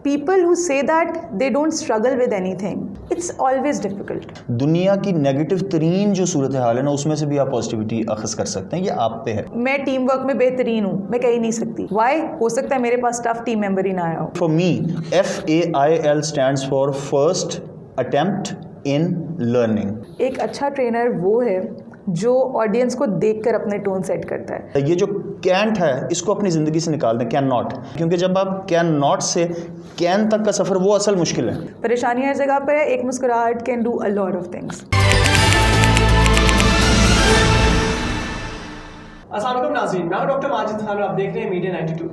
people who say that they don't struggle with anything, it's always difficult. दुनिया की negative तरीन जो सूरत हाल है ना, उसमें से भी आप पॉजिटिविटी अखज़ कर सकते हैं, ये आप पे है। मैं टीम वर्क में बेहतरीन हूँ, मैं कह ही नहीं सकती। वाई? हो सकता है मेरे पास टफ टीम मेंबर ही ना आया हो। For me FAIL stands for first attempt in learning. एक अच्छा ट्रेनर वो है जो ऑडियंस को देखकर अपने टोन सेट करता है। ये जो कैंट है इसको अपनी ज़िंदगी से निकाल दें, कैन नॉट, क्योंकि जब आप कैन नॉट से कैन तक का सफ़र, वो असल मुश्किल है। परेशानी हर जगह पर है, एक मुस्कुराहट can do a lot of things. अस्सलाम वालेकुम नाज़रीन, मैं डॉक्टर माजिद खान और आप देख रहे हैं मीडिया 92।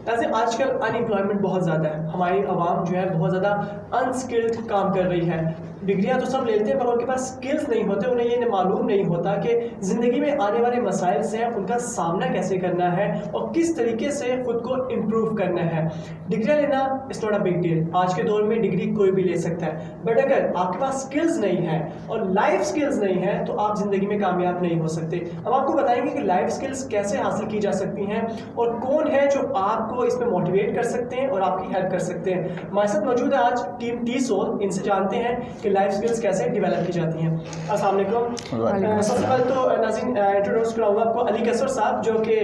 नाज़रीन, आजकल अनएम्प्लॉयमेंट बहुत ज़्यादा है, हमारी आवाम जो है बहुत ज़्यादा अनस्किल्ड काम कर रही है। डिग्रियां तो सब लेते हैं पर उनके पास स्किल्स नहीं होते, उन्हें ये मालूम नहीं होता कि ज़िंदगी में आने वाले मसाइल से उनका सामना कैसे करना है और किस तरीके से ख़ुद को इम्प्रूव करना है। डिग्रियां लेना is not a big deal, आज के दौर में डिग्री कोई भी ले सकता है, बट अगर आपके पास स्किल्स नहीं है और लाइफ स्किल्स नहीं है तो आप ज़िंदगी में कामयाब नहीं हो सकते। हम आपको बताएंगे कि लाइफ स्किल्स कैसे हासिल की जा सकती हैं और कौन है जो आपको इसमें मोटिवेट कर सकते हैं और आपकी हेल्प कर सकते हैं। हमारे साथ मौजूद है आज टीम T-Soul, इनसे जानते हैं कि लाइफ स्किल्स कैसे डेवलप की जाती हैं। अस्सलाम वालेकुम। सबसे पहले तो नाज़रीन इंट्रोड्यूस कराऊंगा आपको अली कसर साहब, जो कि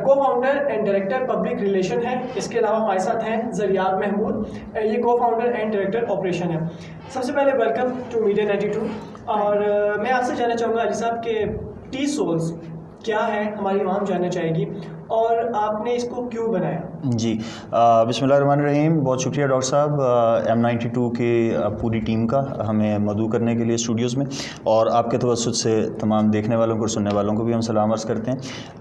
को founder and director public relation है। इसके अलावा हमारे साथ हैं ज़रियाद महमूद, ये को फाउंडर एंड डायरेक्टर ऑपरेशन है। सबसे पहले वेलकम टू मीडिया 92। और मैं आपसे जानना चाहूँगा अली साहब के T-Souls क्या है, हमारी आवाम जानना चाहेगी, और आपने इसको क्यों बनाया? जी, बिस्मिल्लाहिर्रहमानिर्रहीम। बहुत शुक्रिया डॉक्टर साहब M92 के पूरी टीम का हमें मदऊ करने के लिए स्टूडियोज़ में, और आपके तवज्जुह से तमाम देखने वालों को और सुनने वालों को भी हम सलाम अर्ज़ करते हैं।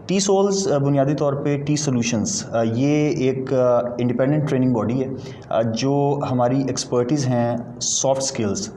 T-Souls बुनियादी तौर पे T Solutions ये एक इंडिपेंडेंट ट्रेनिंग बॉडी है जो हमारी एक्सपर्टीज़ हैं सॉफ्ट स्किल्स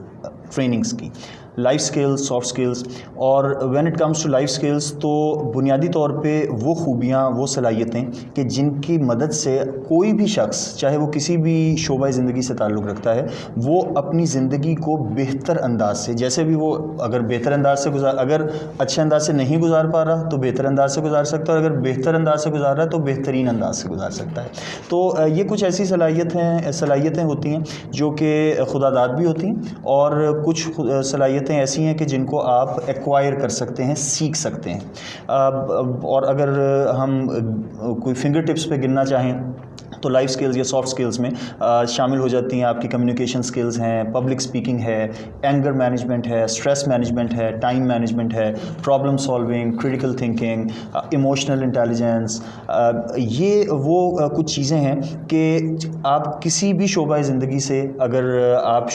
ट्रेनिंग्स की, लाइफ स्किल्स, सॉफ्ट स्किल्स। और when it comes to life skills तो बुनियादी तौर पे वो खूबियाँ, वो सलाहियतें कि जिनकी मदद से कोई भी शख्स, चाहे वो किसी भी शोबा ज़िंदगी से ताल्लुक़ रखता है, वो अपनी ज़िंदगी को बेहतर अंदाज से, जैसे भी वो अगर बेहतर अंदाज से अगर अच्छे अंदाज से नहीं गुजार पा रहा तो बेहतर अंदाज से गुजार सकता है, और अगर बेहतर अंदाज से गुजार रहा है तो बेहतरीन अंदाज से गुजार सकता है। तो ये कुछ ऐसी सलाहियतें होती हैं जो कि खुदादाद भी होती हैं, और कुछ सलाहियतें ऐसी हैं कि जिनको आप एक्वायर कर सकते हैं, सीख सकते हैं। और अगर हम कोई फिंगर टिप्स पे गिनना चाहें तो लाइफ स्किल्स या सॉफ्ट स्किल्स में शामिल हो जाती हैं आपकी कम्युनिकेशन स्किल्स हैं, पब्लिक स्पीकिंग है, एंगर मैनेजमेंट है, स्ट्रेस मैनेजमेंट है, टाइम मैनेजमेंट है, problem solving, critical thinking, emotional intelligence. ये वो कुछ चीज़ें हैं कि आप किसी भी शोबा ज़िंदगी से अगर आप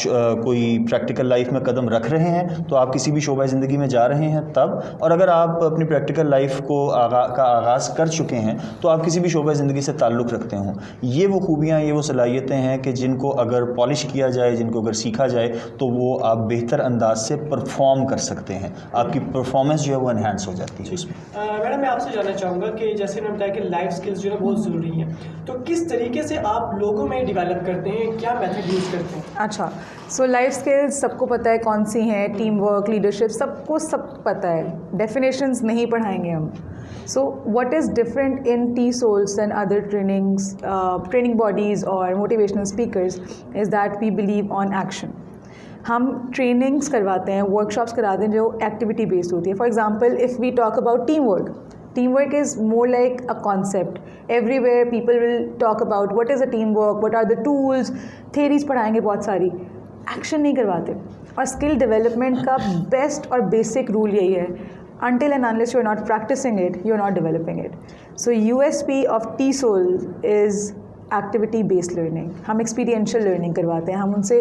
कोई प्रैक्टिकल लाइफ में कदम रख रहे हैं तो आप किसी भी शोबा ज़िंदगी में जा रहे हैं तब, और अगर आप अपनी प्रैक्टिकल लाइफ को आगाज़ कर चुके हैं तो आप किसी भी शोबा ज़िंदगी से ताल्लुक़ रखते हों। ये वो खूबियाँ, ये वो सलाहियतें हैं कि जिनको अगर पॉलिश किया जाए, जिनको अगर सीखा जाए तो वो आप बेहतर अंदाज से परफॉर्म कर सकते हैं, आपकी परफॉर्मेंस जो है वो एनहांस हो जाती है उसमें। मैडम, मैं आपसे जानना चाहूँगा कि जैसे मैंने बताया कि लाइफ स्किल्स जो है बहुत ज़रूरी हैं, तो किस तरीके से आप लोगों में डेवलप करते हैं, क्या मेथड यूज़ करते हैं? अच्छा, सो लाइफ स्किल्स सबको पता है कौन सी हैं, टीम वर्क, लीडरशिप, सबको सब पता है, डेफिनेशंस नहीं पढ़ाएंगे हम। So what is different in T-Souls than other training bodies or motivational speakers is that we believe on action. हम ट्रेनिंग्स करवाते हैं, वर्कशॉप्स कराते हैं जो एक्टिविटी बेस्ड होती है। For example if we talk about team work is more like a concept. Everywhere people will talk about what is a teamwork, what are the tools, theories पढ़ाएंगे बहुत सारी, एक्शन नहीं करवाते। और स्किल डेवलपमेंट का best और basic rule यही है, until and unless you're not practicing it, you're not developing it. So USP of T-Soul is activity based learning. हम experiential learning करवाते हैं, हम उनसे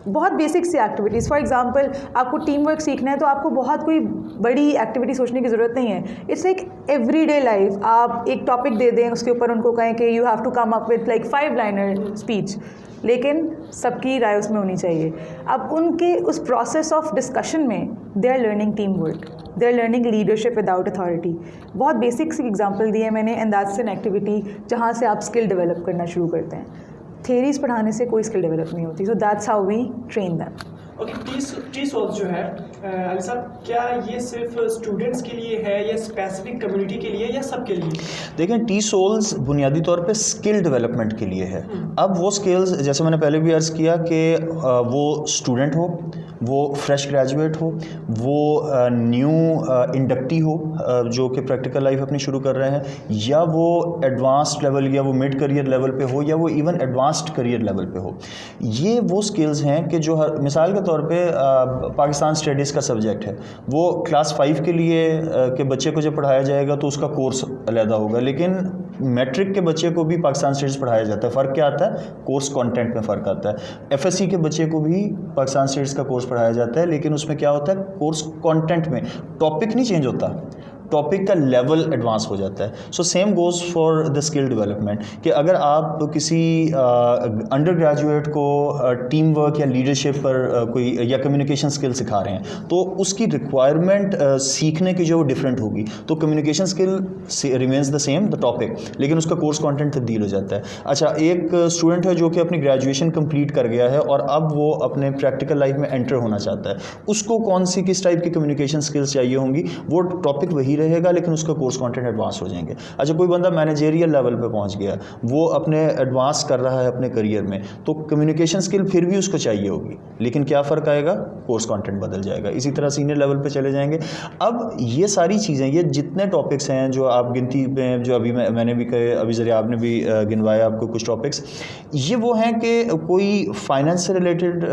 बहुत बेसिक सी एक्टिविटीज़। फॉर एग्जांपल आपको टीम वर्क सीखना है तो आपको बहुत कोई बड़ी एक्टिविटी सोचने की ज़रूरत नहीं है। इट्स लाइक एवरीडे लाइफ, आप एक टॉपिक दे दें, उसके ऊपर उनको कहें कि you have to come up with like 5 liner speech, लेकिन सबकी राय उसमें होनी चाहिए। अब उनके उस प्रोसेस ऑफ डिस्कशन में they are learning team work, they are learning leadership without authority. बहुत बेसिक सी एग्जांपल दी है मैंने, एंड दैट्स एन एक्टिविटी जहाँ से आप स्किल डेवलप करना शुरू करते हैं। थेरीज पढ़ाने से कोई स्किल डेवलप नहीं होती, so that's how we train them. Okay, टी सोल्स जो है अली साहब, क्या ये सिर्फ स्टूडेंट्स के लिए है या स्पेसिफिक कम्युनिटी के लिए या सबके लिए? देखें, टी सोल्स बुनियादी तौर पे स्किल डेवलपमेंट के लिए है। अब वो स्किल्स, जैसे मैंने पहले भी अर्ज़ किया कि वो स्टूडेंट हो, वो फ्रेश ग्रेजुएट हो, वो न्यू इंडक्टी हो जो कि प्रैक्टिकल लाइफ अपनी शुरू कर रहे हैं, या वो एडवांस्ड लेवल या वो मिड करियर लेवल पे हो, या वो इवन एडवांस्ड करियर लेवल पे हो। ये वो स्किल्स हैं कि जो मिसाल के तौर पे पाकिस्तान स्टडीज़ का सब्जेक्ट है, वो क्लास 5 के लिए के बच्चे को जब पढ़ाया जाएगा तो उसका कोर्स अलहदा होगा, लेकिन मैट्रिक के बच्चे को भी पाकिस्तान स्टडीज़ पढ़ाया जाता है। फ़र्क क्या आता है? कोर्स कंटेंट में फ़र्क आता है। एफएससी के बच्चे को भी पाकिस्तान स्टडीज़ का कोर्स पढ़ाया जाता है, लेकिन उसमें क्या होता है? कोर्स कंटेंट में टॉपिक नहीं चेंज होता, टॉपिक का लेवल एडवांस हो जाता है। So same goes for the skill development कि अगर आप किसी अंडर ग्रेजुएट को टीम वर्क या लीडरशिप पर कोई या कम्युनिकेशन स्किल सिखा रहे हैं, तो उसकी रिक्वायरमेंट सीखने की जो डिफरेंट होगी। तो communication skill remains the same the topic, लेकिन उसका कोर्स कंटेंट तब्दील हो जाता है। अच्छा, एक स्टूडेंट है जो कि अपनी ग्रेजुएशन कंप्लीट कर गया है और अब वो अपने प्रैक्टिकल लाइफ में एंटर होना चाहता है, उसको कौन सी किस टाइप की कम्युनिकेशन स्किल्स चाहिए होंगी? वो टॉपिक वही रहेगा, लेकिन उसका कोर्स कंटेंट एडवांस हो जाएंगे। अच्छा, कोई बंदा मैनेजेरियल लेवल पे पहुंच गया, वो अपने एडवांस कर रहा है अपने करियर में, तो कम्युनिकेशन स्किल फिर भी उसको चाहिए होगी, लेकिन क्या फ़र्क आएगा? कोर्स कंटेंट बदल जाएगा। इसी तरह सीनियर लेवल पे चले जाएंगे। अब ये सारी चीज़ें, ये जितने टॉपिक्स हैं जो आप गिनती में, जो अभी मैंने भी कहे, अभी ज़रिए आपने भी गिनवाया आपको कुछ टॉपिक्स, ये वो हैं कि कोई फाइनेंस से रिलेटेड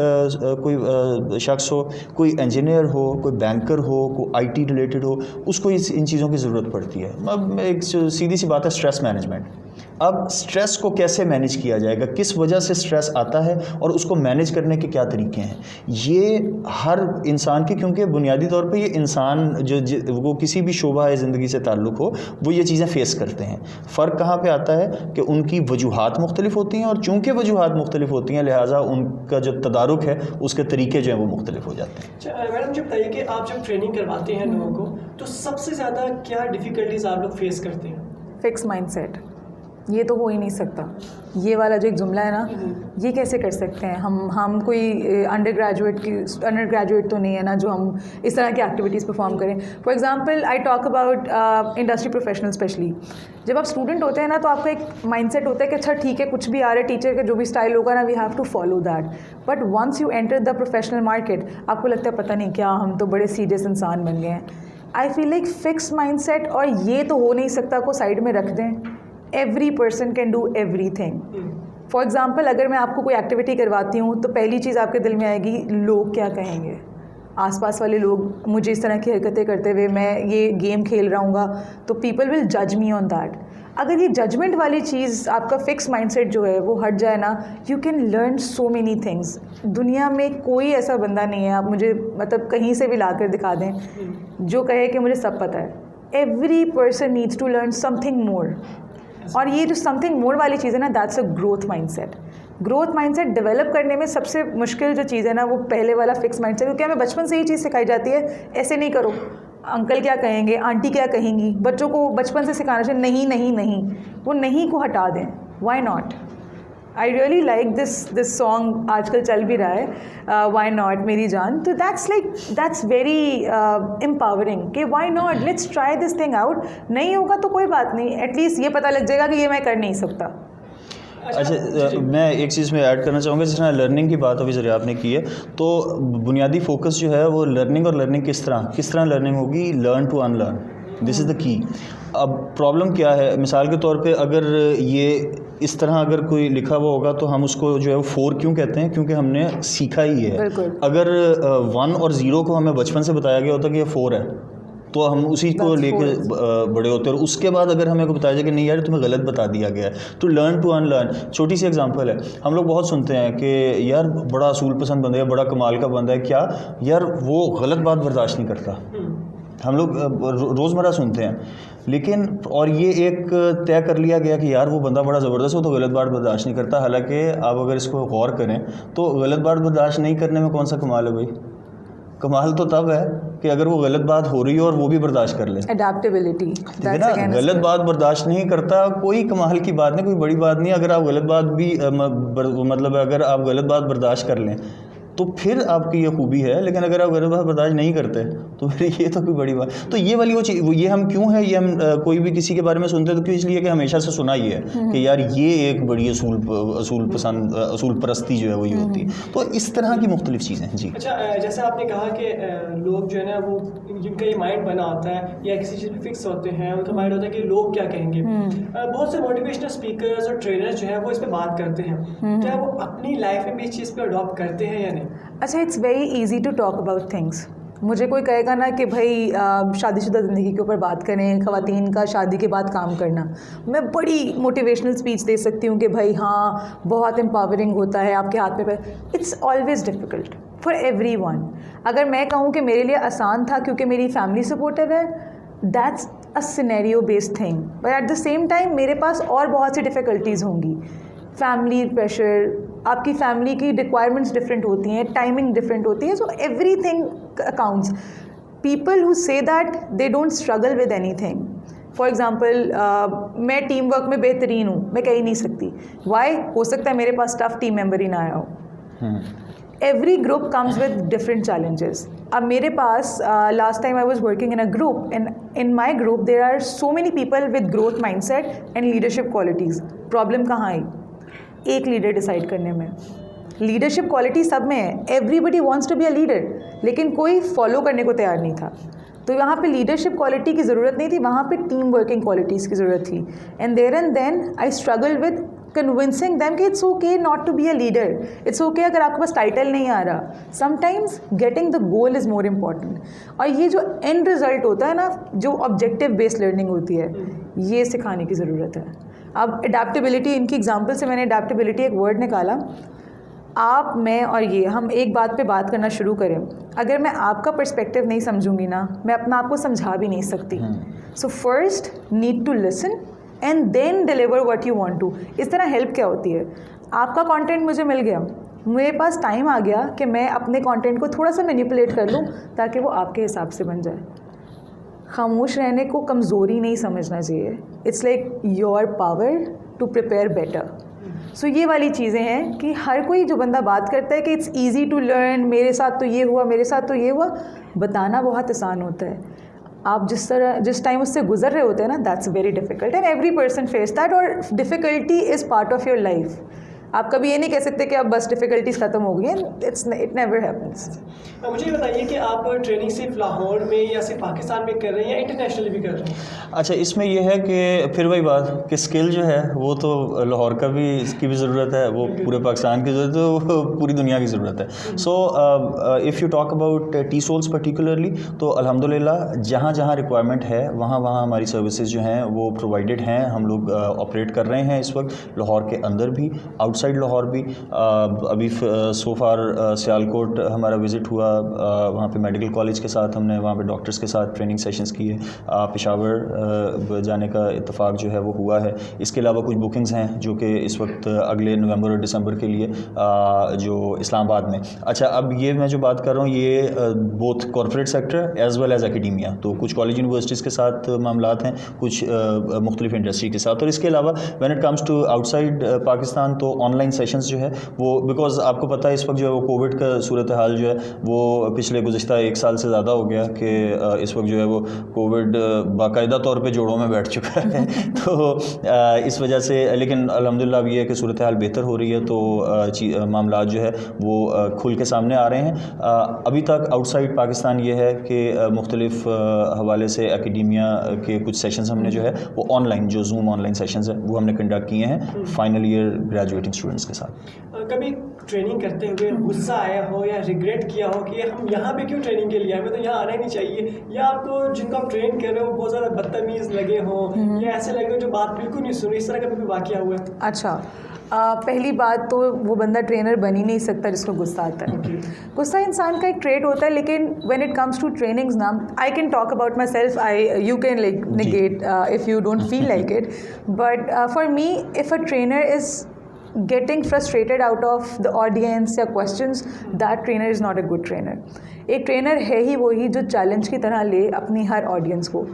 कोई शख्स हो, कोई इंजीनियर हो, कोई बैंकर हो, कोई आईटी रिलेटेड हो, उसको इन चीज़ों की ज़रूरत पड़ती है। अब एक सीधी सी बात है, स्ट्रेस मैनेजमेंट। अब स्ट्रेस को कैसे मैनेज किया जाएगा, किस वजह से स्ट्रेस आता है और उसको मैनेज करने के क्या तरीके हैं, ये हर इंसान के, क्योंकि बुनियादी तौर पे ये इंसान जो वो किसी भी शोबा है ज़िंदगी से ताल्लुक़ हो, वो ये चीज़ें फ़ेस करते हैं। फ़र्क कहाँ पे आता है कि उनकी वजूहात मुख्तलिफ होती हैं, और चूँकि वजूहात मुख्तलिफ होती हैं, लिहाजा उनका जो तदारुक है उसके तरीके जो हैं वो मुख्तलिफ हो जाते हैं। मैडम, जब बताइए कि आप जब ट्रेनिंग करवाते हैं लोगों को, तो सबसे ज़्यादा क्या डिफ़िकल्टीज़ आप लोग फेस करते हैं? फिक्स माइंडसेट, ये तो हो ही नहीं सकता। ये वाला जो एक जुमला है ना, ये कैसे कर सकते हैं हम कोई अंडर ग्रेजुएट तो नहीं है ना जो हम इस तरह की एक्टिविटीज़ परफॉर्म करें। For example I talk about industry professional specially. जब आप स्टूडेंट होते हैं ना, तो आपका एक माइंडसेट होता है कि अच्छा ठीक है, कुछ भी आ रहा है, टीचर का जो भी स्टाइल होगा ना, we have to follow that. But once you enter the professional market, आपको लगता है पता नहीं क्या, हम तो बड़े सीरियस इंसान बन गए हैं। I feel like fix mindset और ये तो हो नहीं सकता को साइड में रख दें। Every person can do everything. For example, अगर मैं आपको कोई एक्टिविटी करवाती हूँ, तो पहली चीज़ आपके दिल में आएगी, लोग क्या कहेंगे, आसपास वाले लोग मुझे इस तरह की हरकतें करते हुए मैं ये गेम खेल रहा हूँ, तो पीपल विल जज मी ऑन दैट। अगर ये जजमेंट वाली चीज़, आपका फिक्स माइंडसेट जो है वो हट जाए ना, you can learn so many things. दुनिया में कोई ऐसा बंदा नहीं है, आप मुझे मतलब कहीं से भी ला कर दिखा दें, जो कहे कि मुझे सब पता है। Every person needs to learn something more. और ये जो समथिंग मोर वाली चीज़ है ना, that's a growth mindset. Growth mindset develop करने में सबसे मुश्किल जो चीज़ है ना, वो पहले वाला फिक्स माइंडसेट, क्योंकि हमें बचपन से ही चीज़ सिखाई जाती है, ऐसे नहीं करो, अंकल क्या कहेंगे, आंटी क्या कहेंगी। बच्चों को बचपन से सिखाना चाहिए नहीं नहीं नहीं, वो नहीं को हटा दें। Why not? I really like this song, आजकल चल भी रहा है, वाई नॉट मेरी जान। तो दैट्स वेरी एम्पावरिंग कि why not, let's try this thing out. नहीं होगा तो कोई बात नहीं, एटलीस्ट ये पता लग जाएगा कि ये मैं कर नहीं सकता। अच्छा, मैं एक चीज़ में ऐड करना चाहूँगा, जिस तरह लर्निंग की बात अभी ज़रिए आपने की है, तो बुनियादी फोकस जो है वो लर्निंग, और लर्निंग किस तरह लर्निंग होगी, learn to unlearn, this is the key. अब प्रॉब्लम क्या है, मिसाल के तौर पे अगर ये इस तरह अगर कोई लिखा हुआ होगा, तो हम उसको जो है वो 4 क्यों कहते हैं? क्योंकि हमने सीखा ही है। अगर 1 और 0 को हमें बचपन से बताया गया होता कि ये 4 है, तो हम उसी को लेके बड़े होते हैं। और उसके बाद अगर हमें को बताया जाए कि नहीं यार, तुम्हें गलत बता दिया गया है, तो लर्न टू अनलर्न। छोटी सी एग्जांपल है, हम लोग बहुत सुनते हैं कि यार बड़ा असूल पसंद बंदा है, बड़ा कमाल का बंदा है, क्या यार वो गलत बात बर्दाश्त नहीं करता। हम लोग रोज़मर्रा सुनते हैं, लेकिन और ये एक तय कर लिया गया कि यार वो बंदा बड़ा ज़बरदस्त हो, तो गलत बात बर्दाश्त नहीं करता। हालांकि आप अगर इसको गौर करें, तो गलत बात बर्दाश्त नहीं करने में कौन सा कमाल है भाई? कमाल तो तब है कि अगर वो गलत बात हो रही है और वो भी बर्दाश्त कर ले। एडेप्टेबिलिटी, है ना? गलत बात बर्दाश्त नहीं करता, कोई कमाल की बात नहीं, कोई बड़ी बात नहीं। अगर आप गलत बात भी मतलब अगर आप गलत बात बर्दाश्त कर लें, तो फिर आपकी ये खूबी है। लेकिन अगर आप गर्भ बर्दाश्त नहीं करते तो फिर ये तो कोई बड़ी बात। तो ये वाली वो चीज़, ये हम क्यों है, ये हम कोई भी किसी के बारे में सुनते तो क्यों, इसलिए कि हमेशा से सुना ही है कि यार ये एक बड़ी असूल परस्ती जो है वही होती है। तो इस तरह की मुख्तलिफ चीज़ें। जी अच्छा, जैसे आपने कहा कि लोग जो है ना वो जिनका ये माइंड बना होता है या किसी चीज़ पे फिक्स होते हैं, उनका माइंड होता है कि लोग क्या कहेंगे। बहुत से मोटिवेशनल स्पीकर्स और ट्रेनर्स जो है वो इस पर बात करते हैं, क्या वो अपनी लाइफ में भी इस चीज़ पे अडॉप्ट करते हैं या नहीं? अच्छा, it's very easy to talk about things. मुझे कोई कहेगा ना कि भाई शादीशुदा ज़िंदगी के ऊपर बात करें, ख़वातीन का शादी के बाद काम करना, मैं बड़ी मोटिवेशनल स्पीच दे सकती हूँ कि भाई हाँ बहुत एम्पावरिंग होता है, आपके हाथ में। It's always difficult for everyone. अगर मैं कहूँ कि मेरे लिए आसान था क्योंकि मेरी फैमिली सपोर्टिव है, that's a scenario based thing, but at the same time मेरे पास और बहुत सी डिफ़िकल्टीज़ होंगी। फैमिली प्रेशर, आपकी फैमिली की रिक्वायरमेंट्स डिफरेंट होती हैं, टाइमिंग डिफरेंट होती है, so everything accounts. People who say that they don't struggle with anything. For example मैं टीम वर्क में बेहतरीन हूँ, मैं कह ही नहीं सकती। वाई? हो सकता है मेरे पास टफ टीम मेंबर ही ना आया हो। Every group comes with different challenges. अब मेरे पास last time I was working in a group, and in my group there are so many people with growth mindset and leadership qualities. Problem कहाँ आई? एक लीडर डिसाइड करने में। Leadership quality सब में है, everybody wants to be a leader, लेकिन कोई फॉलो करने को तैयार नहीं था। तो यहाँ पे लीडरशिप क्वालिटी की ज़रूरत नहीं थी, वहाँ पे टीम वर्किंग क्वालिटीज़ की ज़रूरत थी। And there and then I struggle with convincing them कि it's okay not to be a leader, it's okay अगर आपके पास टाइटल नहीं आ रहा। Sometimes getting the goal is more important. और ये जो एंड रिजल्ट होता है ना, जो ऑब्जेक्टिव बेस्ड लर्निंग होती है, ये सिखाने की ज़रूरत है। अब अडेप्टेबिलिटी, इनकी एग्जांपल से मैंने अडेप्टेबिलिटी एक वर्ड निकाला। आप, मैं और ये, हम एक बात पे बात करना शुरू करें, अगर मैं आपका पर्सपेक्टिव नहीं समझूंगी ना, मैं अपना आपको समझा भी नहीं सकती। So first need to listen and then deliver what you want to. इस तरह हेल्प क्या होती है? आपका कंटेंट मुझे मिल गया, मेरे पास टाइम आ गया कि मैं अपने कंटेंट को थोड़ा सा मैनिपुलेट कर लूँ ताकि वो आपके हिसाब से बन जाए। खामोश रहने को कमज़ोरी नहीं समझना चाहिए। It's like your power to prepare better. So ये वाली चीज़ें हैं कि हर कोई जो बंदा बात करता है कि इट्स ईजी टू लर्न, मेरे साथ तो ये हुआ, मेरे साथ तो ये हुआ, बताना बहुत आसान होता है। आप जिस टाइम उससे गुजर रहे होते हैं ना, that's very difficult and every person face that, और difficulty is part of your life. आप कभी ये नहीं कह सकते कि अब बस डिफ़िकल्टीज ख़त्म हो गई हैं, इट नेवर हैपेंस। मुझे बताइए कि आप ट्रेनिंग सिर्फ लाहौर में या सिर्फ पाकिस्तान में कर रहे हैं या इंटरनेशनली भी कर रहे हैं? अच्छा, इसमें यह है कि फिर वही बात कि स्किल जो है वो तो लाहौर का भी, इसकी भी ज़रूरत है, वो पूरे पाकिस्तान की ज़रूरत है, वो पूरी दुनिया की ज़रूरत है। So if you talk about TESOLs particularly, तो अल्हम्दुलिल्लाह जहाँ जहाँ रिक्वायरमेंट है वहाँ वहाँ हमारी सर्विसेज जो हैं वो प्रोवाइडेड हैं। हम लोग ऑपरेट कर रहे हैं इस वक्त लाहौर के अंदर भी, आउटसाइड लाहौर भी। अभी सो फार सियालकोट हमारा विज़िट हुआ, वहाँ पे मेडिकल कॉलेज के साथ हमने वहाँ पे डॉक्टर्स के साथ ट्रेनिंग सेशंस किए। पेशावर जाने का इत्तेफाक जो है वो हुआ है। इसके अलावा कुछ बुकिंग्स हैं जो कि इस वक्त अगले नवंबर और दिसंबर के लिए जो इस्लामाबाद में। अच्छा, अब ये मैं जो बात कर रहा हूँ ये both corporate sector as well as academia, तो कुछ कॉलेज यूनिवर्सिटीज़ के साथ मामलात हैं, कुछ मुख्तलिफ इंडस्ट्री के साथ। और इसके अलावा when it comes to outside Pakistan, तो ऑनलाइन सेशंस जो है वो, बिकॉज आपको पता है इस वक्त जो है वो कोविड का सूरत हाल जो है वो पिछले गुज़िश्ता 1 साल से ज़्यादा हो गया कि इस वक्त जो है वो कोविड बाकायदा तौर पे जोड़ों में बैठ चुका है। तो इस वजह से, लेकिन अल्हम्दुलिल्लाह अब ये है कि सूरत हाल बेहतर हो रही है, तो मामला जो है वो खुल के सामने आ रहे हैं। अभी तक आउटसाइड पाकिस्तान ये है कि मुख्तलिफ हवाले से एकेडमिया के कुछ सेशंस हमने जो है वो ऑनलाइन, जो जूम ऑनलाइन सेशंस है वो हमने कंडक्ट किए हैं फाइनल ईयर ग्रेजुएटिंग स्टूडेंट्स के साथ। कभी ट्रेनिंग करते हुए गुस्सा आया हो या रिग्रेट किया हो कि हम यहाँ पे क्यों ट्रेनिंग के लिए आए, हमें तो यहाँ आना ही नहीं चाहिए, या आपको जिनको आप ट्रेन कर रहे हो बहुत ज़्यादा बदतमीज़ लगे हो या ऐसे लगे हो जो बात बिल्कुल नहीं सुनी, इस तरह का भी वाक़या हुआ है? अच्छा, पहली बात तो वो बंदा ट्रेनर बन ही नहीं सकता जिसको गुस्सा आता है। गुस्सा इंसान का एक ट्रेट होता है, लेकिन when it comes to trainings ना, I can talk about myself, you can like negate if you don't feel like it, but for me, if a trainer is getting frustrated out of the audience या questions, that trainer is not a good trainer. एक trainer है ही वही जो challenge की तरह ले अपनी हर audience को।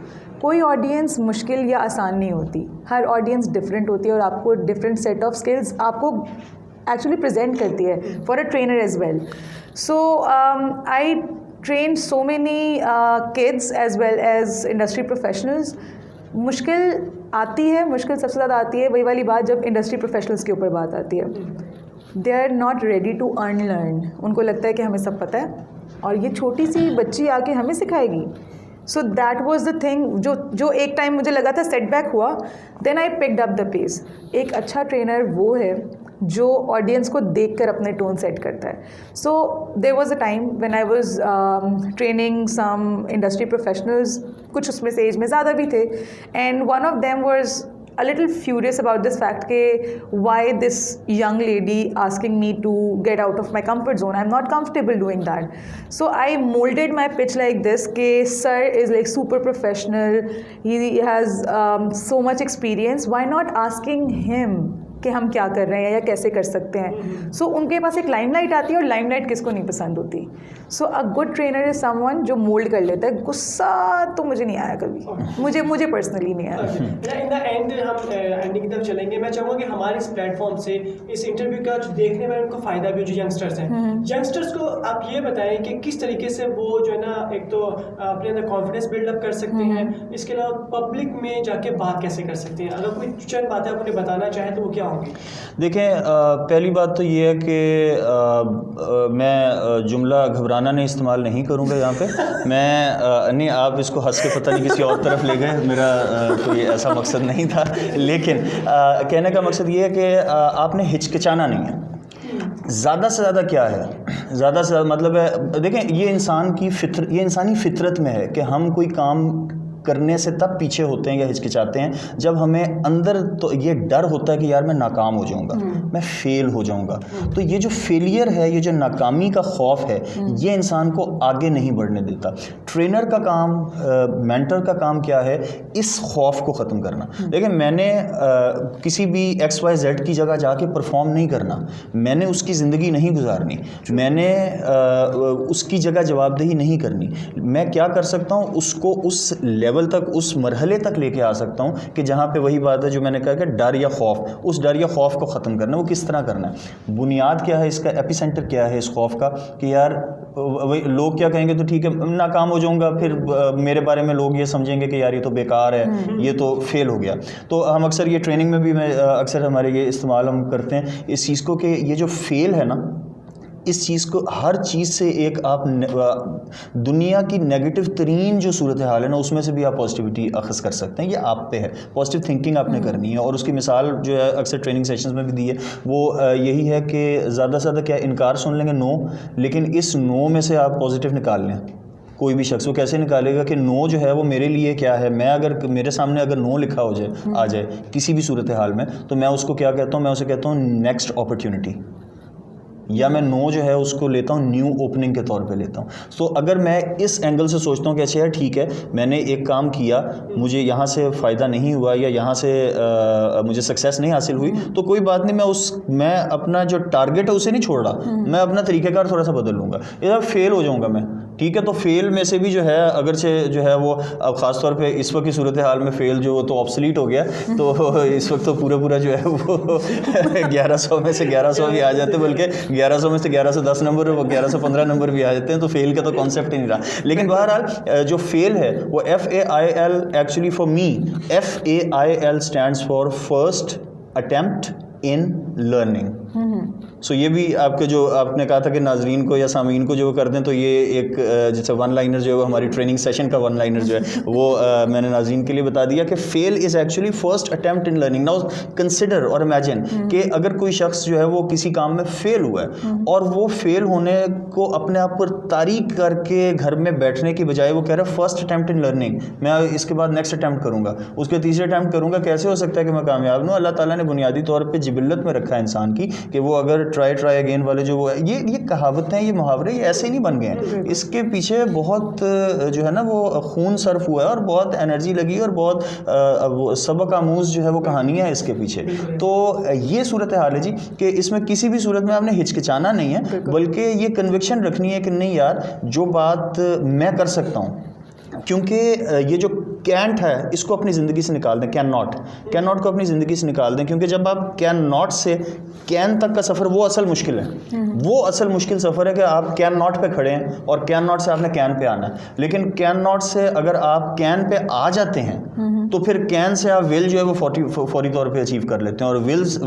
कोई ऑडियंस मुश्किल या आसान नहीं होती, हर ऑडियंस डिफरेंट होती है और आपको डिफरेंट सेट ऑफ स्किल्स आपको एक्चुअली प्रेजेंट करती है for a trainer as well. So I train so many kids as well as industry professionals. मुश्किल आती है, मुश्किल सबसे ज़्यादा आती है वही वाली बात जब इंडस्ट्री प्रोफेशनल्स के ऊपर बात आती है. They are not ready to unlearn. उनको लगता है कि हमें सब पता है और ये छोटी सी बच्ची आके हमें सिखाएगी. So that was the thing जो एक टाइम मुझे लगा था सेटबैक हुआ. Then I picked up the pace. एक अच्छा ट्रेनर वो है जो ऑडियंस को देखकर अपने टोन सेट करता है. So there was a time when I was training some industry professionals. कुछ उसमें से एज में ज़्यादा भी थे and one of them was a little furious about this fact ke why this young lady asking me to get out of my comfort zone. I'm not comfortable doing that. So I molded my pitch like this ke sir is like super professional, he has so much experience, why not asking him कि हम क्या कर रहे हैं या कैसे कर सकते हैं. सो उनके पास एक लाइमलाइट आती है और लाइमलाइट किसको नहीं पसंद होती. So a good trainer is someone जो मोल्ड कर लेता है. गुस्सा तो मुझे नहीं आया कभी, मुझे पर्सनली नहीं आया. इन द एंड हम एंडिंग की तरफ चलेंगे. मैं चाहूँगा कि हमारे इस प्लेटफॉर्म से इस इंटरव्यू का जो देखने में उनको फ़ायदा भी हो, जो यंगस्टर्स हैं, यंगस्टर्स को आप ये बताएं कि किस तरीके से वो जो है ना एक तो अपने अंदर कॉन्फिडेंस बिल्डअप कर सकते हैं, इसके अलावा पब्लिक में जाके बात कैसे कर सकते हैं. अगर कोई चंद बातें आप उन्हें बताना चाहें तो वो क्या होंगी? देखें, पहली बात तो ये है कि मैं जुमला घबराना नहीं इस्तेमाल नहीं करूँगा यहाँ पे. मैं नहीं, आप इसको हंस के पता नहीं किसी और तरफ ले गए, मेरा कोई ऐसा मकसद नहीं था. लेकिन कहने का मकसद ये है कि आपने हिचकिचाना नहीं है. ज़्यादा से ज़्यादा क्या है, ज़्यादा से ज़्यादा मतलब है, देखें ये इंसानी फितरत में है कि हम कोई काम करने से तब पीछे होते हैं या हिचकिचाते हैं जब हमें अंदर तो ये डर होता है कि यार मैं नाकाम हो जाऊंगा, मैं फेल हो जाऊंगा. तो ये जो फेलियर है, ये जो नाकामी का खौफ है, ये इंसान को आगे नहीं बढ़ने देता. ट्रेनर का काम, मेंटर का काम क्या है, इस खौफ को ख़त्म करना. देखिए मैंने किसी भी XYZ की जगह जाके परफॉर्म नहीं करना, मैंने उसकी ज़िंदगी नहीं गुजारनी, मैंने उसकी जगह जवाबदेही नहीं करनी. मैं क्या कर सकता हूँ, उसको उस लेवल तक, उस मरहले तक लेके आ सकता हूँ कि जहाँ पे वही बात है जो मैंने कहा कि डर या खौफ, उस डर या खौफ को ख़त्म करना. वो किस तरह करना है, बुनियाद क्या है इसका, एपिसेंटर क्या है इस खौफ का, कि यार वही लोग क्या कहेंगे तो ठीक है नाकाम हो जाऊंगा, फिर मेरे बारे में लोग ये समझेंगे कि यार ये तो बेकार है, ये तो फेल हो गया. तो हम अक्सर ये ट्रेनिंग में भी, मैं अक्सर हमारे ये इस्तेमाल हम करते हैं इस चीज़ को कि ये जो फेल है ना, इस चीज़ को, हर चीज़ से एक आप दुनिया की नेगेटिव तरीन जो सूरत हाल है ना, उसमें से भी आप पॉजिटिविटी अखज़ कर सकते हैं. ये आप पे है, पॉजिटिव थिंकिंग आपने करनी है. और उसकी मिसाल जो है अक्सर ट्रेनिंग सेशंस में भी दी है, वो यही है कि ज़्यादा से ज़्यादा क्या इनकार सुन लेंगे, नो, लेकिन इस नो में से आप पॉजिटिव निकाल लें. कोई भी शख्स वो कैसे निकालेगा कि नो जो है वो मेरे लिए क्या है. मैं अगर मेरे सामने अगर नो लिखा हो जाए, आ जाए किसी भी सूरत हाल में, तो मैं उसको क्या कहता हूँ, मैं उसे कहता हूँ नेक्स्ट अपॉर्चुनिटी, या मैं नो जो है उसको लेता हूँ न्यू ओपनिंग के तौर पे लेता हूँ. तो अगर मैं इस एंगल से सोचता हूँ कि अच्छा यार ठीक है, मैंने एक काम किया, मुझे यहाँ से फ़ायदा नहीं हुआ या यहाँ से मुझे सक्सेस नहीं हासिल हुई, तो कोई बात नहीं, मैं अपना जो टारगेट है उसे नहीं छोड़ रहा, मैं अपना तरीक़ेकार थोड़ा सा बदल लूँगा. या फेल हो जाऊँगा मैं, ठीक है, तो फेल में से भी जो है अगर से जो है वो अब ख़ास तौर पे इस वक्त की सूरत हाल में फेल जो तो ऑब्सलीट हो गया, तो इस वक्त तो पूरा जो है वो 1100 में से 1100 भी आ जाते, बल्कि 1100 में से 1110 नंबर, वो 1115 नंबर भी आ जाते हैं. तो फेल का तो कॉन्सेप्ट ही नहीं रहा. लेकिन बहरहाल जो फेल है वो FAIL, actually for me FAIL stands for first attempt in learning. So ये भी आपके जो आपने कहा था कि नाजरीन को या सामीन को जो कर दें, तो ये एक जैसे वन लाइनर जो है हमारी ट्रेनिंग सेशन का वन लाइनर जो है वो मैंने नाजरीन के लिए बता दिया कि fail is actually first attempt in learning. Now consider और इमेजिन कि अगर कोई शख्स जो है वो किसी काम में फेल हुआ है और वो फेल होने को अपने आप पर तारीख करके घर में बैठने की बजाय वो कह रहा है फर्स्ट अटेम्प्ट इन लर्निंग, मैं इसके बाद नेक्स्ट अटेम्प्ट करूँगा, उसके तीसरे अटेम्प्ट करूँगा. कैसे हो सकता है कि मैं कामयाब हूँ? अल्लाह ताला ने बुनियादी तौर पर जिबिल्लत में रखा है इंसान की कि वो अगर ट्राई अगेन वाले जो वो है, ये कहावतें, ये मुहावरे, ये ऐसे नहीं बन गए हैं. इसके पीछे बहुत जो है ना वो खून सर्फ हुआ है और बहुत एनर्जी लगी और बहुत सबक आमूज़ जो है वो कहानियाँ है इसके पीछे. तो ये सूरत हाल है जी कि इसमें किसी भी सूरत में आपने हिचकिचाना नहीं है, बल्कि ये कन्विक्शन रखनी है कि नहीं यार, जो बात मैं कर सकता हूँ, क्योंकि ये जो कैंट है इसको अपनी ज़िंदगी से निकाल दें, कैन नॉट को अपनी ज़िंदगी से निकाल दें, क्योंकि जब आप कैन नॉट से कैन तक का सफ़र, वो असल मुश्किल है। वो असल मुश्किल सफ़र है कि आप कैन नॉट पे खड़े हैं और कैन नॉट से आपने कैन पे आना है। लेकिन कैन नॉट से अगर आप कैन पे आ जाते हैं तो फिर कैन से आप विल जो है वो फौरी तौर पे अचीव कर लेते हैं, और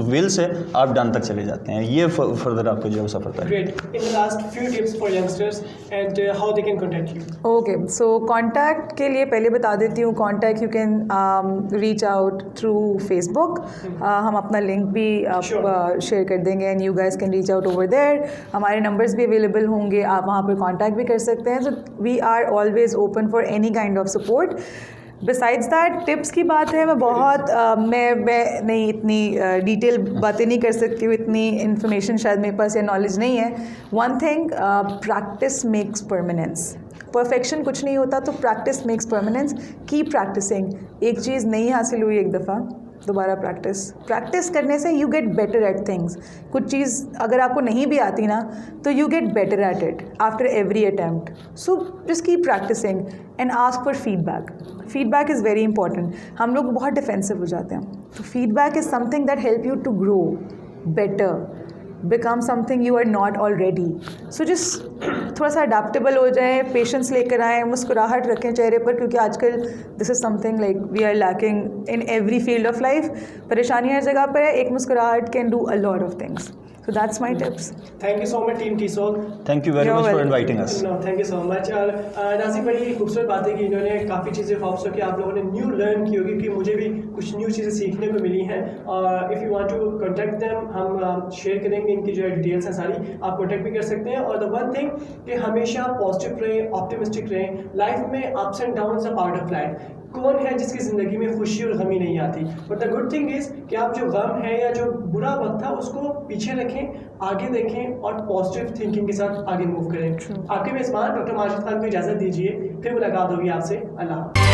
विल से आप डन तक चले जाते हैं। ये फर्दर आपको जो है वो सफ़र करें। Great. In the last few tips for youngsters and how they can contact you. Okay, so contact के लिए पहले बता देती हूँ, contact you can reach out through Facebook. हम अपना लिंक भी Sure. शेयर कर देंगे and you guys can reach out over there. हमारे नंबर्स भी अवेलेबल होंगे, आप वहाँ पर कॉन्टैक्ट भी कर सकते हैं। So we are always open for any kind of support. Besides that tips की बात है, मैं बहुत मैं नहीं इतनी डिटेल बातें नहीं कर सकती हूँ, इतनी इन्फॉर्मेशन शायद मेरे पास या नॉलेज नहीं है। One thing, practice makes permanence. Perfection कुछ नहीं होता, तो practice makes permanence. Keep practicing. एक चीज़ नहीं हासिल हुई एक दफ़ा, दोबारा प्रैक्टिस करने से you get better at things. कुछ चीज़ अगर आपको नहीं भी आती ना, तो you get better at it after every attempt. So just keep practicing and ask for feedback is very important. हम लोग बहुत डिफेंसिव हो जाते हैं, तो feedback is something that help you to grow better, become something you are not already. So just थोड़ा सा adaptable हो जाए, पेशेंस लेकर आएँ, मुस्कुराहट रखें चेहरे पर, क्योंकि आजकल this is something like we are lacking in every field of life. परेशानी हर जगह पर है, एक मुस्कुराहट can do a lot of things. So that's my tips. Thank you so much, Team TESOL. Thank you very You're much for welcome. Inviting us. No, thank you so much. और Nazi, बड़ी खूबसूरत बात है कि इन्होंने काफ़ी चीज़ें ख्वाब कि आप लोगों ने न्यू लर्न की होगी, कि मुझे भी कुछ न्यू चीज़ें सीखने को मिली हैं। और if you want to contact them, हम शेयर करेंगे इनकी जो है डिटेल्स हैं सारी, आप कॉन्टैक्ट भी कर सकते हैं। और द वन थिंग कि हमेशा पॉजिटिव रहें, ऑप्टिमिस्टिक रहें। लाइफ में ups and downs a part of life. कौन है जिसकी ज़िंदगी में खुशी और गमी नहीं आती? But the good thing is कि आप जो गम है या जो बुरा वक्त था उसको पीछे रखें, आगे देखें और पॉजिटिव थिंकिंग के साथ आगे मूव करें। आपके मेज़बान डॉक्टर माजिद खान को इजाज़त दीजिए, फिर मुलाकात होगी आपसे। अल्लाह।